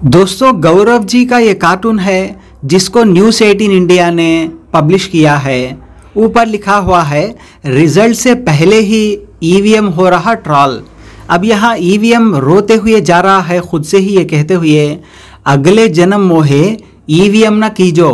दोस्तों, गौरव जी का ये कार्टून है जिसको न्यूज़ 18 इंडिया ने पब्लिश किया है। ऊपर लिखा हुआ है, रिजल्ट से पहले ही ईवीएम हो रहा ट्रॉल। अब यहाँ ईवीएम रोते हुए जा रहा है, खुद से ही ये कहते हुए, अगले जन्म मोहे ईवीएम न कीजो,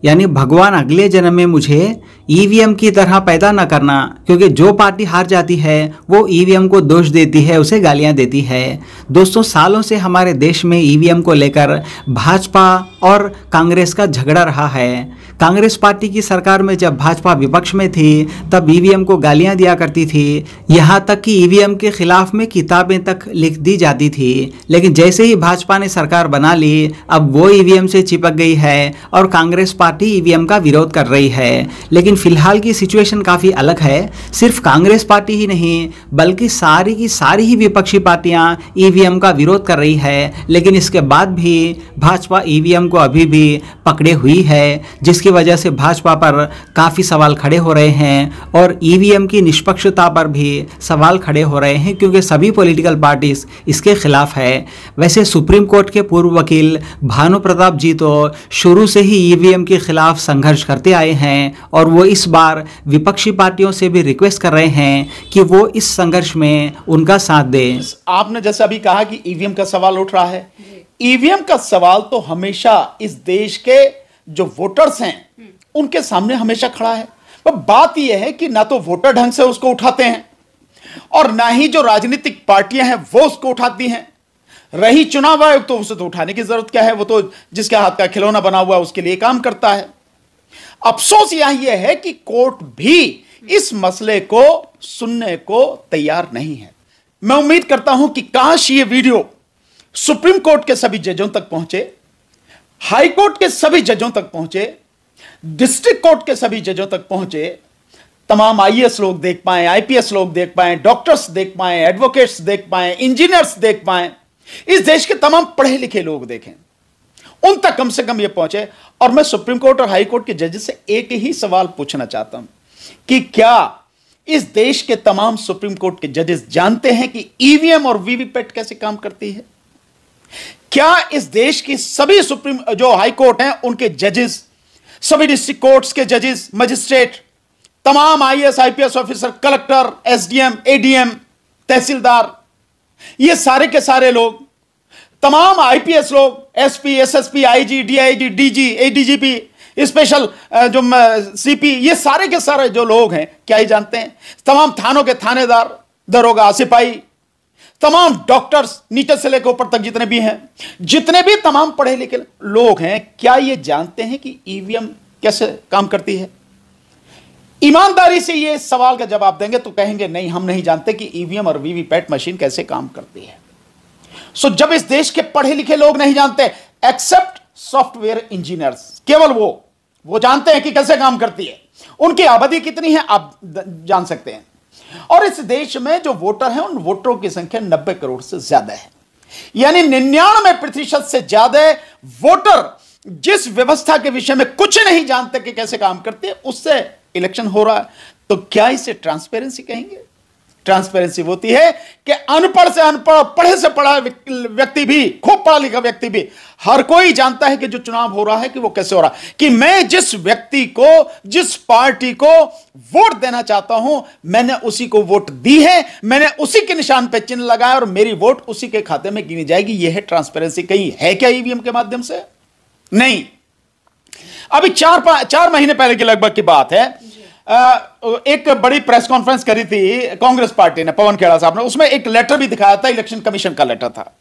यानी भगवान अगले जन्म में मुझे ईवीएम की तरह पैदा न करना, क्योंकि जो पार्टी हार जाती है वो ईवीएम को दोष देती है, उसे गालियां देती है। दोस्तों, सालों से हमारे देश में ईवीएम को लेकर भाजपा और कांग्रेस का झगड़ा रहा है। कांग्रेस पार्टी की सरकार में जब भाजपा विपक्ष में थी तब ईवीएम को गालियां दिया करती थी, यहाँ तक कि ईवीएम के खिलाफ में किताबें तक लिख दी जाती थी। लेकिन जैसे ही भाजपा ने सरकार बना ली, अब वो ईवीएम से चिपक गई है और कांग्रेस पार्टी ईवीएम का विरोध कर रही है। लेकिन फिलहाल की सिचुएशन काफ़ी अलग है। सिर्फ कांग्रेस पार्टी ही नहीं, बल्कि सारी की सारी ही विपक्षी पार्टियां ईवीएम का विरोध कर रही है। लेकिन इसके बाद भी भाजपा ईवीएम को अभी भी पकड़े हुई है, जिसकी वजह से भाजपा पर काफ़ी सवाल खड़े हो रहे हैं और ईवीएम की निष्पक्षता पर भी सवाल खड़े हो रहे हैं, क्योंकि सभी पॉलिटिकल पार्टीज इसके खिलाफ है। वैसे सुप्रीम कोर्ट के पूर्व वकील भानु प्रताप जी तो शुरू से ही ईवीएम के खिलाफ संघर्ष करते आए हैं और वो इस बार विपक्षी पार्टियों से भी रिक्वेस्ट कर रहे हैं कि वो इस संघर्ष में उनका साथ दें। आपने जैसे अभी कहा कि ईवीएम का सवाल उठ रहा है, ईवीएम का सवाल तो हमेशा इस देश के जो वोटर्स हैं उनके सामने हमेशा खड़ा है। पर बात यह है कि ना तो वोटर ढंग से उसको उठाते हैं और ना ही जो राजनीतिक पार्टियां हैं वो उसको उठाती हैं। रही चुनाव आयोग, तो उसे तो उठाने की जरूरत क्या है, वो तो जिसके हाथ का खिलौना बना हुआ है उसके लिए काम करता है। अफसोस यह है कि कोर्ट भी इस मसले को सुनने को तैयार नहीं है। मैं उम्मीद करता हूं कि काश ये वीडियो सुप्रीम कोर्ट के सभी जजों तक पहुंचे, हाई कोर्ट के सभी जजों तक पहुंचे, डिस्ट्रिक्ट कोर्ट के सभी जजों तक पहुंचे, तमाम आईएएस लोग देख पाए, आईपीएस लोग देख पाए, डॉक्टर्स देख पाए, एडवोकेट्स देख पाए, इंजीनियर्स देख पाए, इस देश के तमाम पढ़े लिखे लोग देखें, उन तक कम से कम यह पहुंचे। और मैं सुप्रीम कोर्ट और हाई कोर्ट के जजेस से एक ही सवाल पूछना चाहता हूं कि क्या इस देश के तमाम सुप्रीम कोर्ट के जजेस जानते हैं कि ईवीएम और वीवीपैट कैसे काम करती है? क्या इस देश की सभी सुप्रीम जो हाई कोर्ट हैं उनके जजेस, सभी डिस्ट्रिक्ट कोर्ट्स के जजेस, मजिस्ट्रेट, तमाम IAS IPS officer, collector, SDM, ADM, tehsildar, ये सारे के सारे लोग, तमाम आईपीएस लोग, SP, SSP, IG, DIG, DG, ADGP, special जो सीपी, ये सारे के सारे जो लोग हैं क्या ही जानते हैं? तमाम थानों के थानेदार, दरोगा, सिपाही, तमाम डॉक्टर्स, नीचे से लेकर ऊपर तक जितने भी हैं, जितने भी तमाम पढ़े लिखे लोग हैं, क्या ये जानते हैं कि ईवीएम कैसे काम करती है? ईमानदारी से ये सवाल का जवाब देंगे तो कहेंगे नहीं, हम नहीं जानते कि ईवीएम और वीवीपैट मशीन कैसे काम करती है। सो जब इस देश के पढ़े लिखे लोग नहीं जानते, एक्सेप्ट सॉफ्टवेयर इंजीनियर्स, केवल वो जानते हैं कि कैसे काम करती है। उनकी आबादी कितनी है आप जान सकते हैं। और इस देश में जो वोटर हैं उन वोटरों की संख्या 90 करोड़ से ज्यादा है, यानी 99% से ज्यादा वोटर जिस व्यवस्था के विषय में कुछ नहीं जानते कि कैसे काम करती है, उससे इलेक्शन हो रहा है। तो क्या इसे ट्रांसपेरेंसी कहेंगे? ट्रांसपेरेंसी होती है कि अनपढ़ से अनपढ़, पढ़े से पढ़ा व्यक्ति भी, खूब पढ़ा लिखा व्यक्ति भी, हर कोई जानता है कि जो चुनाव हो रहा है कि वो कैसे हो रहा है, कि मैं जिस व्यक्ति को, जिस पार्टी को वोट देना चाहता हूं, मैंने उसी को वोट दी है, मैंने उसी के निशान पे चिन्ह लगाया और मेरी वोट उसी के खाते में गिनी जाएगी। यह है ट्रांसपेरेंसी। कहीं है क्या ईवीएम के माध्यम से? नहीं। अभी 4 महीने पहले की लगभग की बात है, एक बड़ी प्रेस कॉन्फ्रेंस करी थी कांग्रेस पार्टी ने, पवन खेड़ा साहब ने, उसमें एक लेटर भी दिखाया था, इलेक्शन कमीशन का लेटर था।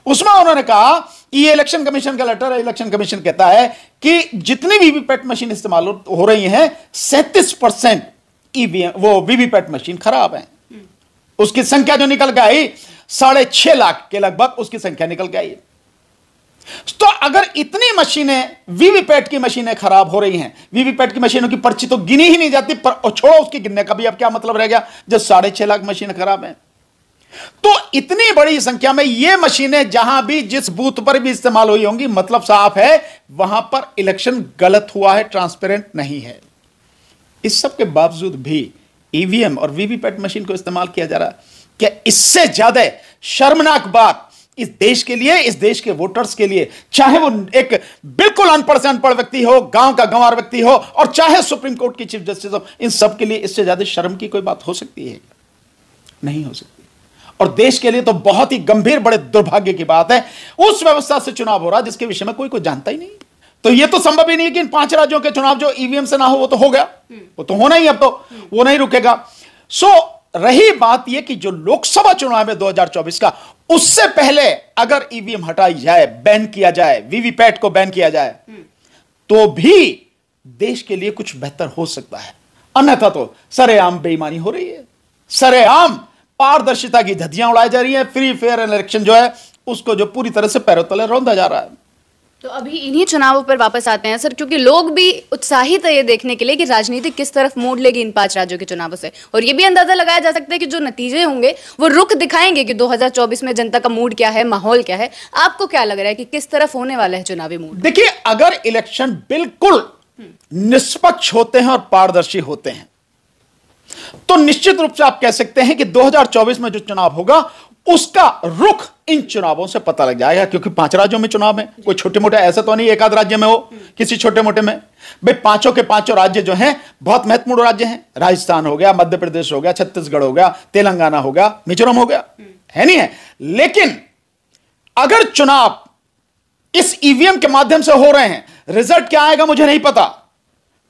उसमें उन्होंने कहा कि ये इलेक्शन कमीशन का लेटर है, इलेक्शन कमीशन कहता है कि जितनी वीवीपैट मशीन इस्तेमाल हो रही हैं, 37% ईवीएम वो वीवीपैट मशीन खराब है। उसकी संख्या जो निकल के आई 6.5 लाख के लगभग उसकी संख्या निकल के आई। तो अगर इतनी मशीनें, वीवीपैट की मशीनें खराब हो रही हैं, वीवीपैट की मशीनों की पर्ची तो गिनी ही नहीं जाती, पर छोड़ो उसके गिनने का भी अब क्या मतलब रह गया जब 6.5 लाख मशीनें खराब हैं। तो इतनी बड़ी संख्या में ये मशीनें जहां भी, जिस बूथ पर भी इस्तेमाल हुई होंगी, मतलब साफ है वहां पर इलेक्शन गलत हुआ है, ट्रांसपेरेंट नहीं है। इस सब के बावजूद भी ईवीएम और वीवीपैट मशीन को इस्तेमाल किया जा रहा है। क्या इससे ज्यादा शर्मनाक बात इस देश के लिए, इस देश के वोटर्स के लिए, चाहे वो एक बिल्कुल अनपढ़ से अनपढ़ व्यक्ति हो, गांव का गंवार व्यक्ति हो, और चाहे सुप्रीम कोर्ट की चीफ जस्टिस हो, इन सब के लिए इससे ज्यादा शर्म की कोई बात हो सकती है? नहीं हो सकती। और देश के लिए तो बहुत ही गंभीर, बड़े दुर्भाग्य की बात है, उस व्यवस्था से चुनाव हो रहा जिसके विषय में कोई जानता ही नहीं। तो यह तो संभव ही नहीं कि इन 5 राज्यों के चुनाव जो ईवीएम से ना हो, वो तो हो गया, वो तो होना ही, अब तो वो नहीं रुकेगा। रही बात यह कि जो लोकसभा चुनाव है 2024 का, उससे पहले अगर ईवीएम हटाई जाए, बैन किया जाए, वीवीपैट को बैन किया जाए, तो भी देश के लिए कुछ बेहतर हो सकता है। अन्यथा तो सरेआम बेईमानी हो रही है, सरेआम पारदर्शिता की धज्जियां उड़ाई जा रही है, फ्री फेयर इलेक्शन जो है उसको जो पूरी तरह से पैरों तले रौंदा जा रहा है। तो अभी इन्हीं चुनावों पर वापस आते हैं सर, क्योंकि लोग भी उत्साहित है ये देखने के लिए कि राजनीति किस तरफ मोड़ लेगी इन 5 राज्यों के चुनावों से, और ये भी अंदाजा लगाया जा सकता है कि जो नतीजे होंगे वो रुख दिखाएंगे कि 2024 में जनता का मूड क्या है, माहौल क्या है। आपको क्या लग रहा है कि किस तरफ होने वाला है चुनावी मूड? देखिए, अगर इलेक्शन बिल्कुल निष्पक्ष होते हैं और पारदर्शी होते हैं, तो निश्चित रूप से आप कह सकते हैं कि 2024 में जो चुनाव होगा उसका रुख इन चुनावों से पता लग जाएगा, क्योंकि 5 राज्यों में चुनाव है, कोई छोटे मोटे ऐसा तो नहीं एक आध राज्य में हो, किसी छोटे मोटे में। भाई 5 के 5 राज्य जो हैं बहुत महत्वपूर्ण राज्य हैं। राजस्थान हो गया, मध्य प्रदेश हो गया, छत्तीसगढ़ हो गया, तेलंगाना हो गया, मिजोरम हो गया, है नहीं है। लेकिन अगर चुनाव इस ईवीएम के माध्यम से हो रहे हैं, रिजल्ट क्या आएगा मुझे नहीं पता,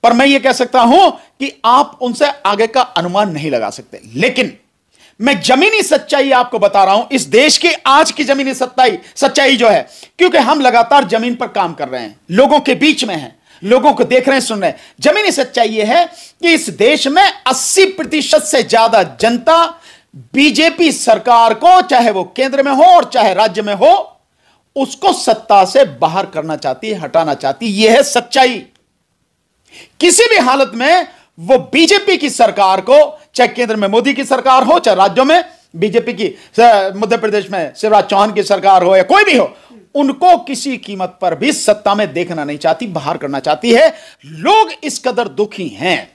पर मैं ये कह सकता हूं कि आप उनसे आगे का अनुमान नहीं लगा सकते। लेकिन मैं जमीनी सच्चाई आपको बता रहा हूं, इस देश की आज की जमीनी सच्चाई जो है, क्योंकि हम लगातार जमीन पर काम कर रहे हैं, लोगों के बीच में हैं, लोगों को देख रहे हैं, सुन रहे हैं। जमीनी सच्चाई यह है कि इस देश में 80% से ज्यादा जनता बीजेपी सरकार को, चाहे वो केंद्र में हो और चाहे राज्य में हो, उसको सत्ता से बाहर करना चाहती है, हटाना चाहती है। यह है सच्चाई। किसी भी हालत में वो बीजेपी की सरकार को, चाहे केंद्र में मोदी की सरकार हो, चाहे राज्यों में बीजेपी की, मध्य प्रदेश में शिवराज चौहान की सरकार हो या कोई भी हो, उनको किसी कीमत पर भी सत्ता में देखना नहीं चाहती, बाहर करना चाहती है। लोग इस कदर दुखी हैं